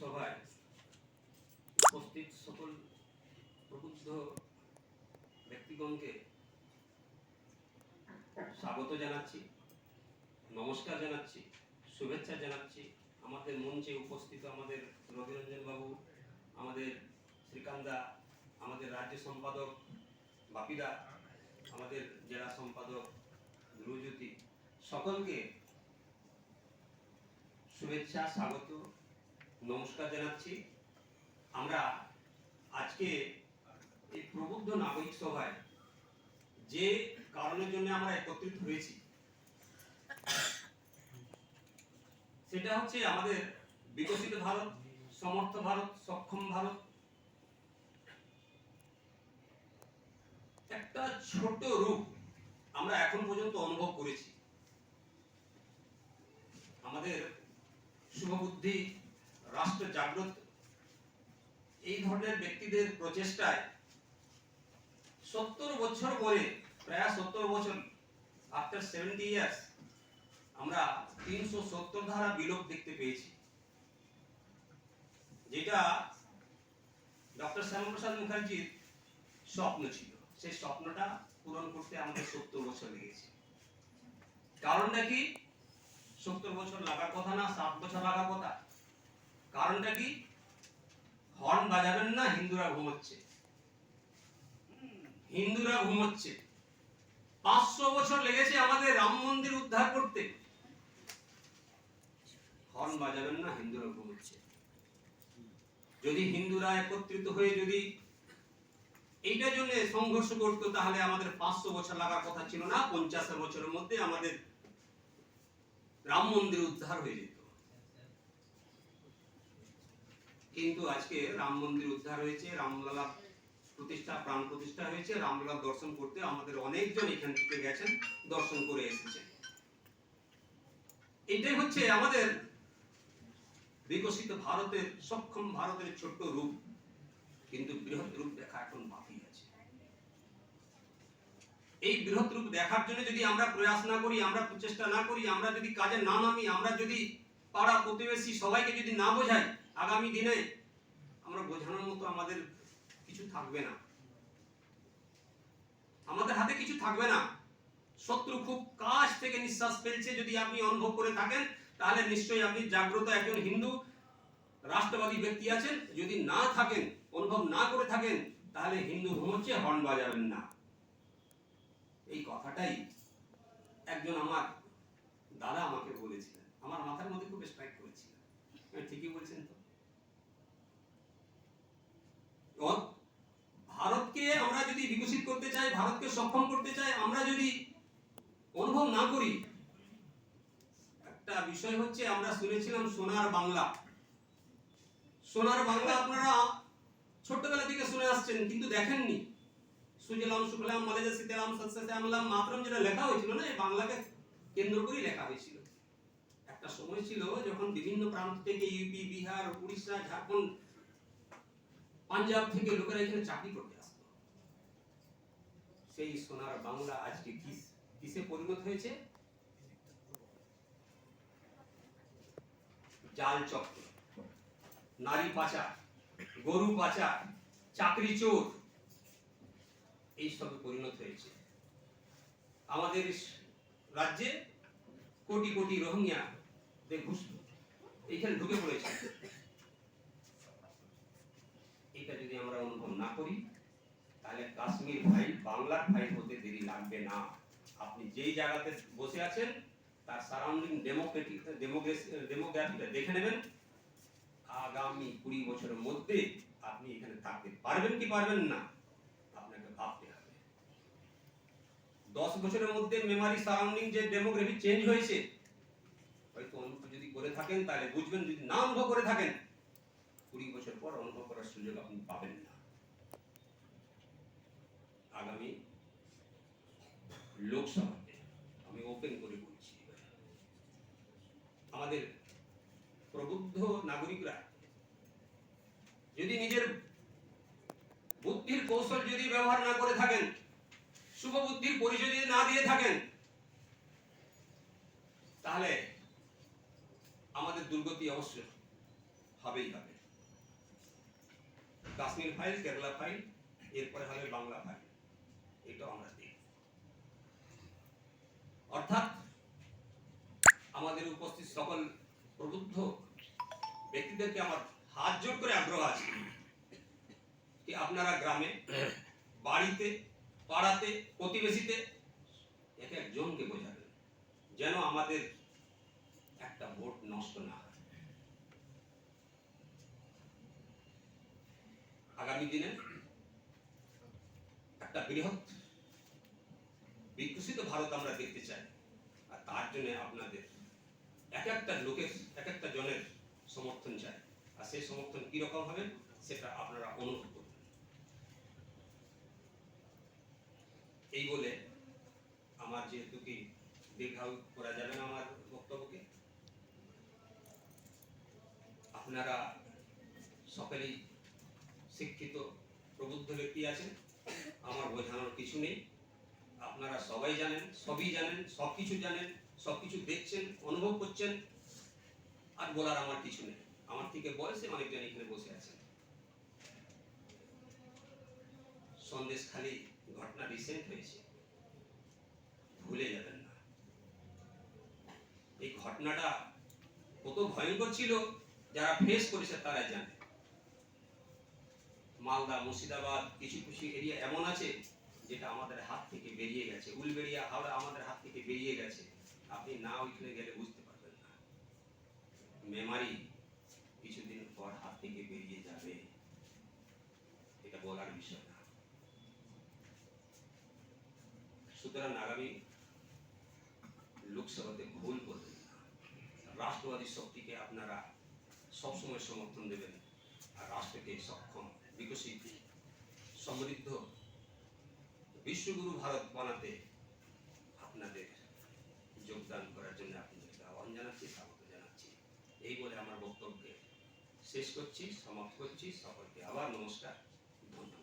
সভায় উপস্থিত সকল প্রবুদ্ধ ব্যক্তিগণকে স্বাগত জানাচ্ছি, নমস্কার জানাচ্ছি, শুভেচ্ছা জানাচ্ছি। আমাদের মঞ্চে উপস্থিত আমাদের রবিরঞ্জন বাবু, আমাদের শ্রীকান্দা, আমাদের রাজ্য সম্পাদক বাপিদা, আমাদের জেলা সম্পাদক ধ্রুবজ্যোতি, সকলকে শুভেচ্ছা, স্বাগত, নমস্কার জানাচ্ছি। আমরা আজকে এই প্রবুদ্ধ নাগরিক সভায় যে কারণের জন্য আমরা একত্রিত হয়েছি সেটা হচ্ছে আমাদের বিকশিত ভারত, সমর্থ ভারত, সক্ষম ভারত একটা ছোট রূপ আমরা এখন পর্যন্ত অনুভব করেছি। আমাদের শুভবুদ্ধি, রাষ্ট্র জাগ্রত এই ধরনের ব্যক্তিদের প্রচেষ্টায় 70 বছর পরে, প্রায় 70 বছর, আফটার 70 ইয়ার্স, আমরা 370 ধারা বিলোপ দেখতে পেয়েছি, যেটা ডক্টর শ্যামাপ্রসাদ মুখার্জির স্বপ্ন ছিল। সেই স্বপ্নটা পূরণ করতে আমাদের 70 বছর লেগেছে। কারণটা কি? 70 বছর লাগার কথা না, 7 বছর লাগার কথা। কারণটা কি? হর্ন বাজাবেন না, হিন্দুরা ঘুমোচ্ছে। হিন্দুরা ঘুমোচ্ছে। 500 বছর লেগেছে আমাদের রাম মন্দির উদ্ধার করতে। হর্ন বাজাবেন না, হিন্দুরা ঘুমোচ্ছে। যদি হিন্দুরা একত্রিত হয়ে যদি এইটার জন্য সংঘর্ষ করতো, তাহলে আমাদের 500 বছর লাগার কথা ছিল না, 50 বছরের মধ্যে আমাদের রাম মন্দির উদ্ধার হয়ে যেত। কিন্তু আজকে রাম মন্দির উদ্ধার হয়েছে, রামলালা প্রতিষ্ঠা, প্রাণ প্রতিষ্ঠা হয়েছে। রামলালা দর্শন করতে আমাদের অনেকজন এখান থেকে গেছেন, দর্শন করে এসেছেন। এটাই হচ্ছে আমাদের বিকশিত ভারতের, সক্ষম ভারতের ছোট্ট রূপ, কিন্তু বৃহৎ রূপ দেখা এখন বাকি আছে। এই বৃহৎ রূপ দেখার জন্য যদি আমরা প্রয়াস না করি, আমরা প্রচেষ্টা না করি, আমরা যদি কাজে না নামি, আমরা যদি পাড়া প্রতিবেশী সবাইকে যদি না বোঝাই, আগামী দিনে আমরা বোঝানোর মতো আমাদের কিছু থাকবে না, আমাদের হাতে কিছু থাকবে না। শত্রু খুব কাছ থেকে নিঃশ্বাস ফেলছে যদি আপনি অনুভব করে থাকেন, তাহলে নিশ্চয়ই আপনি জাগ্রত একজন হিন্দু রাষ্ট্রবাদী ব্যক্তি আছেন। যদি না থাকেন, অনুভব না করে থাকেন, তাহলে হিন্দু ঘুমোচ্ছে, হর্ন বাজাবেন না। এই কথাটাই একজন আমার দাদা আমাকে বলেছিলেন, আমার মাথার মধ্যে খুব স্ট্রাইক করেছিল। ঠিকই বলছেন তো। ভারতকে আমরা যদি বিকশিত করতে চাই, ভারতকে সক্ষম করতে চাই, আমরা যদি অনুভব না করি, একটা বিষয় হচ্ছে আমরা শুনেছিলাম সোনার বাংলা। সোনার বাংলা আপনারা ছোটবেলা থেকে শুনে আসছেন, কিন্তু দেখেননি। সুজলাম সুফলাম মলয়জ শীতলাম শস্যশ্যামলাম মাতরম, যেটা লেখা হয়েছিল না, এই বাংলাকে কেন্দ্র করেই লেখা হয়েছিল। একটা সময় ছিল যখন বিভিন্ন প্রান্ত থেকে, ইউপি, বিহার, উড়িষ্যা, ঝাড়খণ্ড, পাঞ্জাব থেকে লোকেরা এখানে চাকরি করতে আসতো। সেই সোনার বাংলা আজকে কিসে পরিণত হয়েছে? জাল চক্র, নারী পাচার, গরু পাচার, চাকরি চোর, এইসবে পরিণত হয়েছে। আমাদের রাজ্যে কোটি কোটি রোহিঙ্গা এইখানে ঢুকে পড়েছে। এটা যদি আমরা অনুভব না করি, তাহলে কাশ্মীর ফাইল বাংলার ফাইল হতে দেরি লাগবে না। আপনি যেই জায়গাতে বসে আছেন, তার সারাউন্ডিং ডেমোগ্রাফিটা দেখে নেবেন। আগামী 20 বছরের মধ্যে আপনি এখানে থাকতে পারবেন কি পারবেন না, আপনাকে ভাবতে হবে। 10 বছরের মধ্যে মেমারি সারাউন্ডিং যে ডেমোগ্রাফি চেঞ্জ হয়েছে, হয়তো অনুভব যদি করে থাকেন তাহলে বুঝবেন। যদি না অনুভব করে থাকেন, 20 বছর পর অনুভব করার সুযোগ আপনি পাবেন না। আগামী লোকসভাতে আমি ওপেন করে বলছি, আমাদের প্রবুদ্ধ নাগরিকরা যদি নিজের বুদ্ধির কৌশল যদি ব্যবহার না করে থাকেন, শুভ বুদ্ধির পরিচয় যদি না দিয়ে থাকেন, তাহলে আমাদের দুর্গতি অবশ্যই হবেই হবে। কাশ্মীর ফাইল, কেরালা ফাইল, এরপরে হবে বাংলা ফাইল। এটাও আমরা দেখব। অর্থাৎ আমাদের উপস্থিত সকল প্রবুদ্ধ ব্যক্তিদেরকে আমার হাত জোড় করে আগ্রহ আছে কি আপনারা গ্রামে, বাড়িতে, পাড়াতে, প্রতিবেশীতে এক একজনকে বোঝাবেন যেন আমাদের একটা ভোট নষ্ট না হয়। আগামী দিনে একটা বৃহৎ বিকশিত ভারত আমরা দেখতে চাই, আর তার জন্য আপনাদের এক একটা লোকের, এক একটা জনের সমর্থন চাই। আর সেই সমর্থন কিরকম হবে সেটা আপনারা অনুভব করবেন। এই বলে আমার যেহেতু কি দীর্ঘায়ু করা যাবে না আমার বক্তব্যকে, আপনারা সকলেই শিক্ষিত প্রবুদ্ধ ব্যক্তি আছেন, আমার বোঝানোর কিছু নেই। আপনারা সবাই জানেন, সবই জানেন, সবকিছু জানেন, সবকিছু দেখছেন, অনুভব করছেন, আর বলার আমার কিছু নেই। আমার থেকে বয়সে অনেকজন এখানে বসে আছেন। সন্দেশখালী ঘটনা রিসেন্ট হয়েছে, ভুলে যাবেন না। এই ঘটনাটা কত ভয়ঙ্কর ছিল যারা ফেস করেছে তারাই জানে। মালদা, মুর্শিদাবাদ, কিছু কিছু এরিয়া এমন আছে যেটা আমাদের হাত থেকে বেরিয়ে গেছে। উলবেড়িয়া, হাওড়া আমাদের হাত থেকে বেরিয়ে গেছে। আপনি না ওইখানে গেলে বুঝতে পারবেন না। মেমারি কিছুদিন পর হাত থেকে বেরিয়ে যাবে, এটা বলার বিষয় না। সুতরাং আগামী লোকসভাতে ভুল করবেন না। রাষ্ট্রবাদী শক্তিকে আপনারা সবসময় সমর্থন দেবেন, আর রাষ্ট্রকে সক্ষম, বিকশিত, সমৃদ্ধ, বিশ্বগুরু ভারত বানাতে আপনাদের যোগদান করার জন্য আপনাদেরকে আহ্বান জানাচ্ছি, স্বাগত জানাচ্ছি। এই বলে আমার বক্তব্যকে শেষ করছি, সমাপ্ত করছি। সকলকে আবার নমস্কার, ধন্যবাদ।